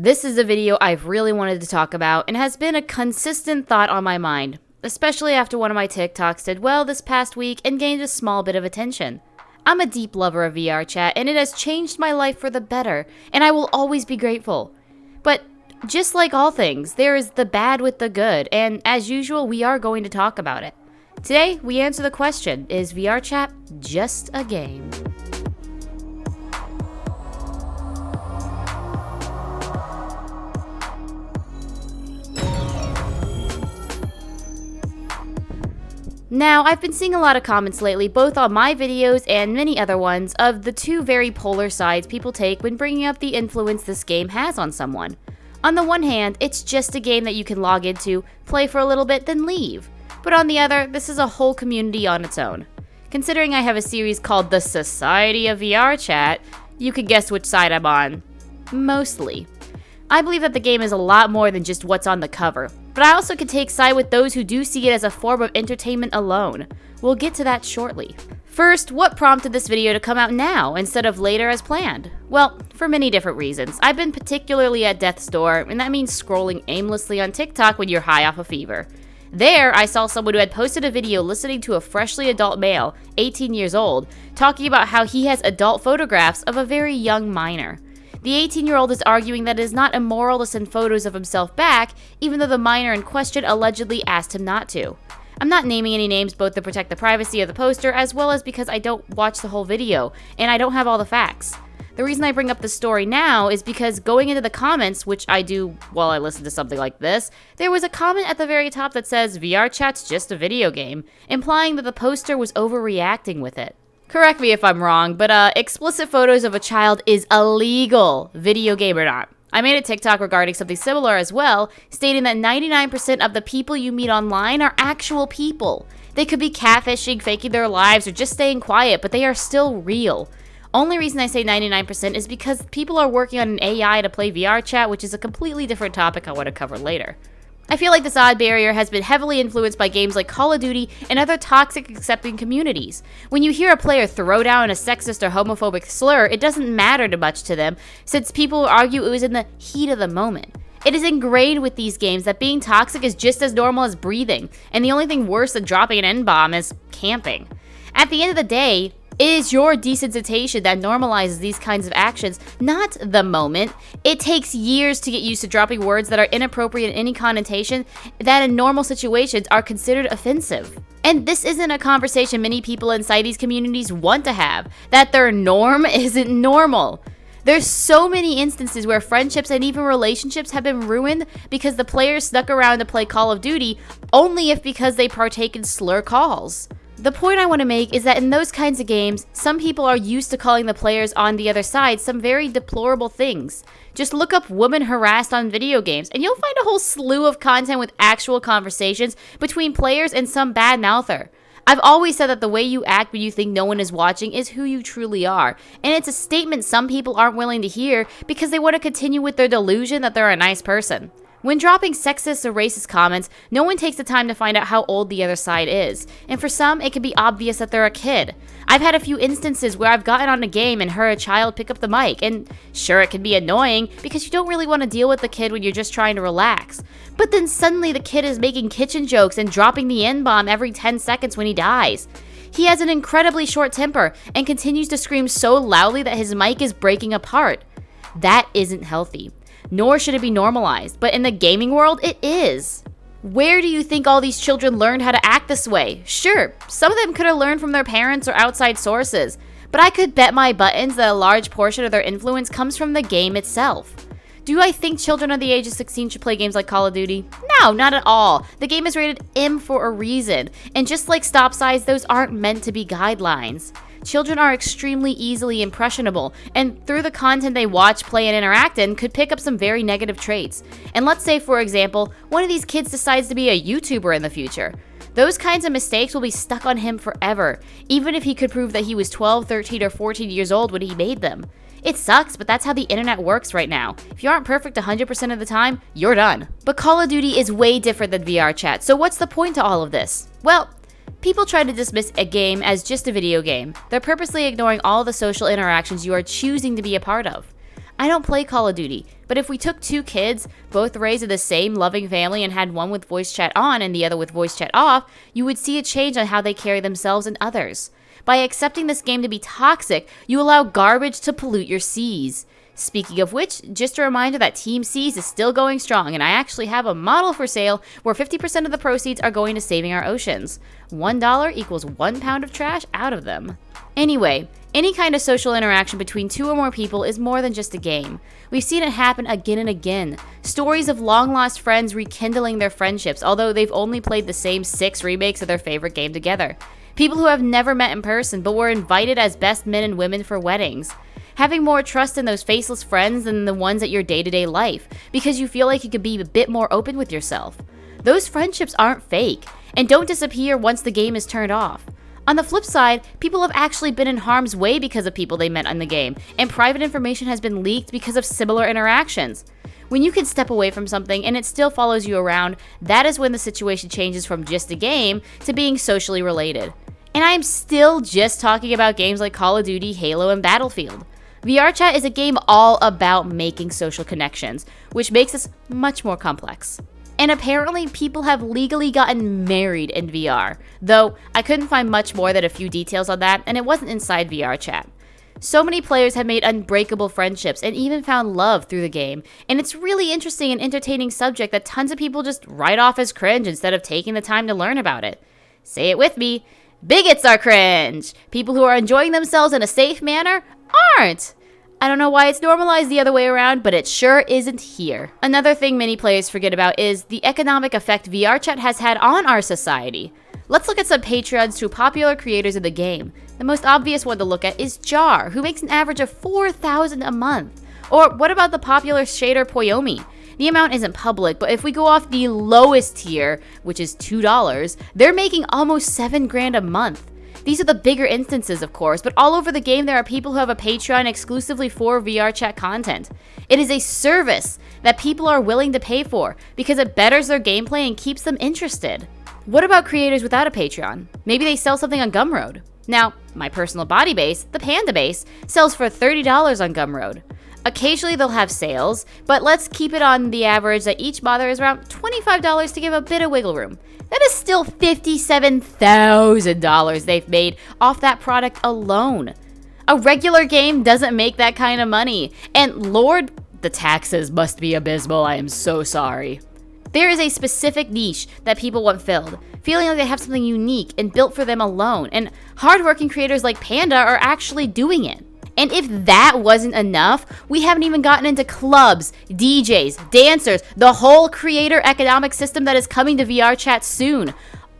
This is a video I've really wanted to talk about and has been a consistent thought on my mind, especially after one of my TikToks did well this past week and gained a small bit of attention. I'm a deep lover of VRChat and it has changed my life for the better, and I will always be grateful. But just like all things, there is the bad with the good, and as usual, we are going to talk about it. Today, we answer the question, is VRChat just a game? Now, I've been seeing a lot of comments lately, both on my videos and many other ones, of the two very polar sides people take when bringing up the influence this game has on someone. On the one hand, it's just a game that you can log into, play for a little bit, then leave. But on the other, this is a whole community on its own. Considering I have a series called The Society of VRChat, you could guess which side I'm on. Mostly. I believe that the game is a lot more than just what's on the cover, but I also could take side with those who do see it as a form of entertainment alone. We'll get to that shortly. First, what prompted this video to come out now instead of later as planned? Well, for many different reasons. I've been particularly at death's door, and that means scrolling aimlessly on TikTok when you're high off a fever. There, I saw someone who had posted a video listening to a freshly adult male, 18 years old, talking about how he has adult photographs of a very young minor. The 18-year-old is arguing that it is not immoral to send photos of himself back, even though the minor in question allegedly asked him not to. I'm not naming any names both to protect the privacy of the poster as well as because I don't watch the whole video, and I don't have all the facts. The reason I bring up this story now is because going into the comments, which I do while I listen to something like this, there was a comment at the very top that says, VRChat's just a video game, implying that the poster was overreacting with it. Correct me if I'm wrong, but explicit photos of a child is illegal, video game or not. I made a TikTok regarding something similar as well, stating that 99% of the people you meet online are actual people. They could be catfishing, faking their lives, or just staying quiet, but they are still real. Only reason I say 99% is because people are working on an AI to play VRChat, which is a completely different topic I want to cover later. I feel like this odd barrier has been heavily influenced by games like Call of Duty and other toxic accepting communities. When you hear a player throw down a sexist or homophobic slur, it doesn't matter too much to them, since people argue it was in the heat of the moment. It is ingrained with these games that being toxic is just as normal as breathing, and the only thing worse than dropping an N-bomb is camping. At the end of the day, it is your desensitization that normalizes these kinds of actions, not the moment. It takes years to get used to dropping words that are inappropriate in any connotation that in normal situations are considered offensive. And this isn't a conversation many people inside these communities want to have, that their norm isn't normal. There's so many instances where friendships and even relationships have been ruined because the players snuck around to play Call of Duty only if because they partake in slur calls. The point I want to make is that in those kinds of games, some people are used to calling the players on the other side some very deplorable things. Just look up women harassed on video games, and you'll find a whole slew of content with actual conversations between players and some bad mouther. I've always said that the way you act when you think no one is watching is who you truly are, and it's a statement some people aren't willing to hear because they want to continue with their delusion that they're a nice person. When dropping sexist or racist comments, no one takes the time to find out how old the other side is, and for some, it can be obvious that they're a kid. I've had a few instances where I've gotten on a game and heard a child pick up the mic, and sure, it can be annoying because you don't really want to deal with the kid when you're just trying to relax. But then suddenly the kid is making kitchen jokes and dropping the N-bomb every 10 seconds when he dies. He has an incredibly short temper and continues to scream so loudly that his mic is breaking apart. That isn't healthy. Nor should it be normalized, but in the gaming world, it is. Where do you think all these children learned how to act this way? Sure, some of them could have learned from their parents or outside sources, but I could bet my buttons that a large portion of their influence comes from the game itself. Do I think children under the age of 16 should play games like Call of Duty? No, not at all. The game is rated M for a reason, and just like stop signs, those aren't meant to be guidelines. Children are extremely easily impressionable, and through the content they watch, play, and interact in, could pick up some very negative traits. And let's say, for example, one of these kids decides to be a YouTuber in the future. Those kinds of mistakes will be stuck on him forever, even if he could prove that he was 12, 13, or 14 years old when he made them. It sucks, but that's how the internet works right now. If you aren't perfect 100% of the time, you're done. But Call of Duty is way different than VRChat, so what's the point to all of this? Well, people try to dismiss a game as just a video game. They're purposely ignoring all the social interactions you are choosing to be a part of. I don't play Call of Duty, but if we took two kids, both raised in the same loving family, and had one with voice chat on and the other with voice chat off, you would see a change on how they carry themselves and others. By accepting this game to be toxic, you allow garbage to pollute your seas. Speaking of which, just a reminder that Team Seas is still going strong, and I actually have a model for sale where 50% of the proceeds are going to saving our oceans. $1 equals 1 pound of trash out of them. Anyway, any kind of social interaction between two or more people is more than just a game. We've seen it happen again and again. Stories of long-lost friends rekindling their friendships, although they've only played the same 6 remakes of their favorite game together. People who have never met in person but were invited as best men and women for weddings. Having more trust in those faceless friends than the ones at your day-to-day life, because you feel like you could be a bit more open with yourself. Those friendships aren't fake, and don't disappear once the game is turned off. On the flip side, people have actually been in harm's way because of people they met in the game, and private information has been leaked because of similar interactions. When you can step away from something and it still follows you around, that is when the situation changes from just a game to being socially related. And I am still just talking about games like Call of Duty, Halo, and Battlefield. VRChat is a game all about making social connections, which makes this much more complex. And apparently people have legally gotten married in VR, though I couldn't find much more than a few details on that, and it wasn't inside VRChat. So many players have made unbreakable friendships and even found love through the game, and it's really interesting and entertaining subject that tons of people just write off as cringe instead of taking the time to learn about it. Say it with me. Bigots are cringe. People who are enjoying themselves in a safe manner aren't. I don't know why it's normalized the other way around, but it sure isn't here. Another thing many players forget about is the economic effect VRChat has had on our society. Let's look at some Patreons to popular creators of the game. The most obvious one to look at is Jar, who makes an average of $4,000 a month. Or what about the popular shader Poyomi? The amount isn't public, but if we go off the lowest tier, which is $2, they're making almost $7,000 a month. These are the bigger instances, of course, but all over the game there are people who have a Patreon exclusively for VRChat content. It is a service that people are willing to pay for because it betters their gameplay and keeps them interested. What about creators without a Patreon? Maybe they sell something on Gumroad. Now, my personal body base, the Panda Base, sells for $30 on Gumroad. Occasionally they'll have sales, but let's keep it on the average that each bother is around $25 to give a bit of wiggle room. That is still $57,000 they've made off that product alone. A regular game doesn't make that kind of money. And Lord, the taxes must be abysmal. I am so sorry. There is a specific niche that people want filled, feeling like they have something unique and built for them alone, and hardworking creators like Panda are actually doing it. And if that wasn't enough, we haven't even gotten into clubs, DJs, dancers, the whole creator economic system that is coming to VRChat soon.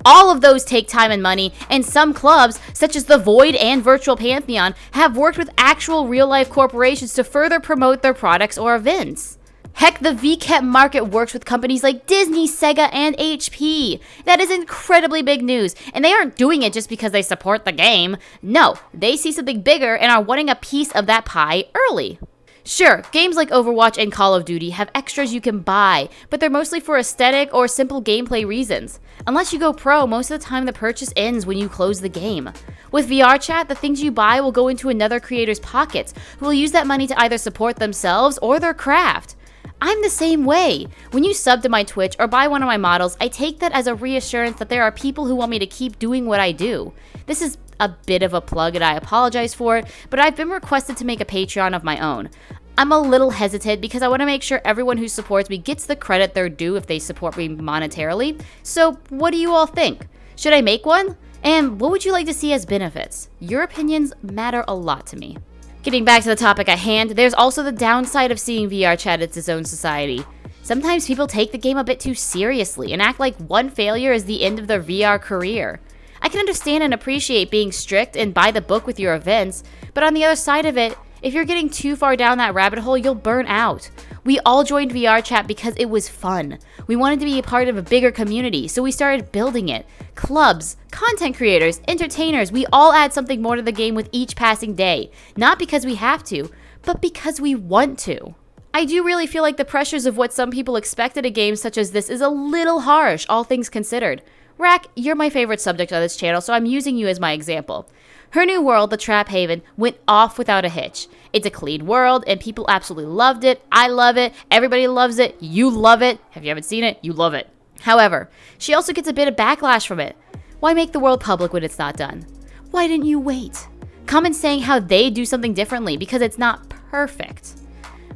All of those take time and money, and some clubs, such as the Void and Virtual Pantheon, have worked with actual real-life corporations to further promote their products or events. Heck, the VCAT market works with companies like Disney, Sega, and HP. That is incredibly big news, and they aren't doing it just because they support the game. No, they see something bigger and are wanting a piece of that pie early. Sure, games like Overwatch and Call of Duty have extras you can buy, but they're mostly for aesthetic or simple gameplay reasons. Unless you go pro, most of the time the purchase ends when you close the game. With VRChat, the things you buy will go into another creator's pockets, who will use that money to either support themselves or their craft. I'm the same way. When you sub to my Twitch or buy one of my models, I take that as a reassurance that there are people who want me to keep doing what I do. This is a bit of a plug and I apologize for it, but I've been requested to make a Patreon of my own. I'm a little hesitant because I want to make sure everyone who supports me gets the credit they're due if they support me monetarily. So what do you all think? Should I make one? And what would you like to see as benefits? Your opinions matter a lot to me. Getting back to the topic at hand, there's also the downside of seeing VRChat as its own society. Sometimes people take the game a bit too seriously and act like one failure is the end of their VR career. I can understand and appreciate being strict and by the book with your events, but on the other side of it, if you're getting too far down that rabbit hole, you'll burn out. We all joined VRChat because it was fun. We wanted to be a part of a bigger community, so we started building it. Clubs, content creators, entertainers, we all add something more to the game with each passing day. Not because we have to, but because we want to. I do really feel like the pressures of what some people expect at a game such as this is a little harsh, all things considered. Rack, you're my favorite subject on this channel, so I'm using you as my example. Her new world, the Trap Haven, went off without a hitch, It's a clean world, and people absolutely loved it. I love it. Everybody loves it. You love it. If you haven't seen it, you love it. However, she also gets a bit of backlash from it. Why make the world public when it's not done? Why didn't you wait? Comments saying how they do something differently because it's not perfect.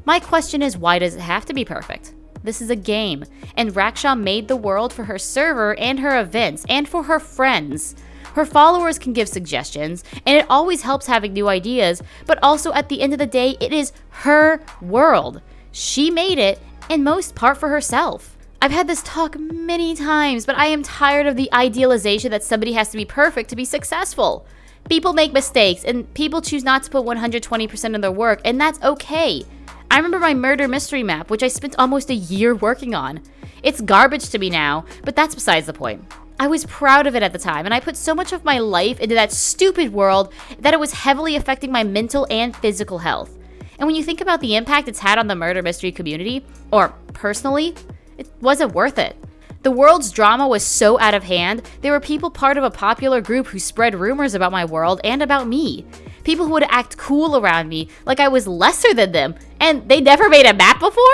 My question is, why does it have to be perfect? This is a game, and Raksha made the world for her server and her events and for her friends. Her followers can give suggestions, and it always helps having new ideas, but also at the end of the day, it is her world. She made it, in most part for herself. I've had this talk many times, but I am tired of the idealization that somebody has to be perfect to be successful. People make mistakes, and people choose not to put 120% of their work, and that's okay. I remember my murder mystery map, which I spent almost a year working on. It's garbage to me now, but that's besides the point. I was proud of it at the time, and I put so much of my life into that stupid world that it was heavily affecting my mental and physical health. And when you think about the impact it's had on the murder mystery community, or personally, it wasn't worth it. The world's drama was so out of hand, there were people part of a popular group who spread rumors about my world and about me. People who would act cool around me like I was lesser than them, and they never made a map before?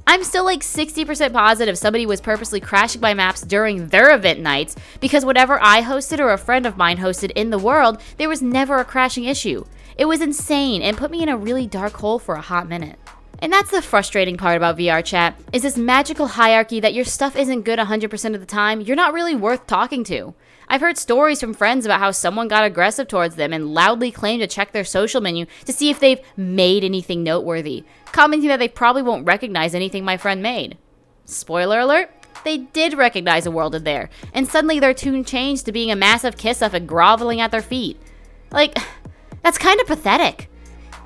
I'm still like 60% positive somebody was purposely crashing my maps during their event nights because whatever I hosted or a friend of mine hosted in the world, there was never a crashing issue. It was insane and put me in a really dark hole for a hot minute. And that's the frustrating part about VRChat, is this magical hierarchy that your stuff isn't good 100% of the time, you're not really worth talking to. I've heard stories from friends about how someone got aggressive towards them and loudly claimed to check their social menu to see if they've made anything noteworthy, commenting that they probably won't recognize anything my friend made. Spoiler alert, they did recognize a world in there, and suddenly their tune changed to being a massive kiss-up and groveling at their feet. Like, that's kind of pathetic.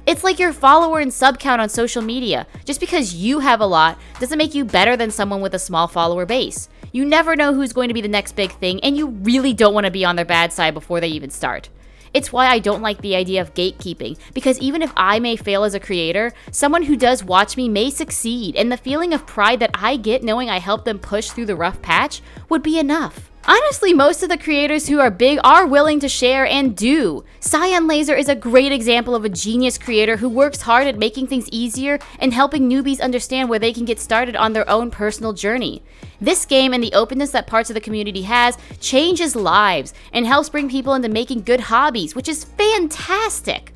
It's like your follower and sub count on social media. Just because you have a lot doesn't make you better than someone with a small follower base. You never know who's going to be the next big thing, and you really don't want to be on their bad side before they even start. It's why I don't like the idea of gatekeeping, because even if I may fail as a creator, someone who does watch me may succeed, and the feeling of pride that I get knowing I helped them push through the rough patch would be enough. Honestly, most of the creators who are big are willing to share and do. Cyan Laser is a great example of a genius creator who works hard at making things easier and helping newbies understand where they can get started on their own personal journey. This game and the openness that parts of the community has changes lives and helps bring people into making good hobbies, which is fantastic.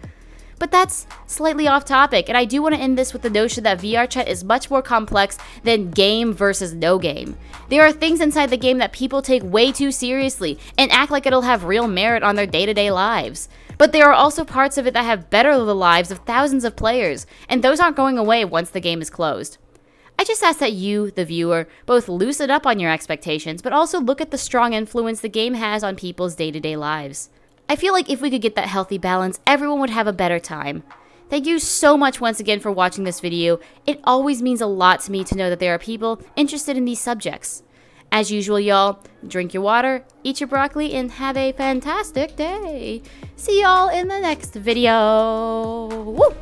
But that's slightly off topic, and I do want to end this with the notion that VRChat is much more complex than game versus no game. There are things inside the game that people take way too seriously and act like it'll have real merit on their day-to-day lives. But there are also parts of it that have bettered the lives of thousands of players, and those aren't going away once the game is closed. I just ask that you, the viewer, both loosen up on your expectations, but also look at the strong influence the game has on people's day-to-day lives. I feel like if we could get that healthy balance, everyone would have a better time. Thank you so much once again for watching this video. It always means a lot to me to know that there are people interested in these subjects. As usual, y'all, drink your water, eat your broccoli, and have a fantastic day. See y'all in the next video. Woo!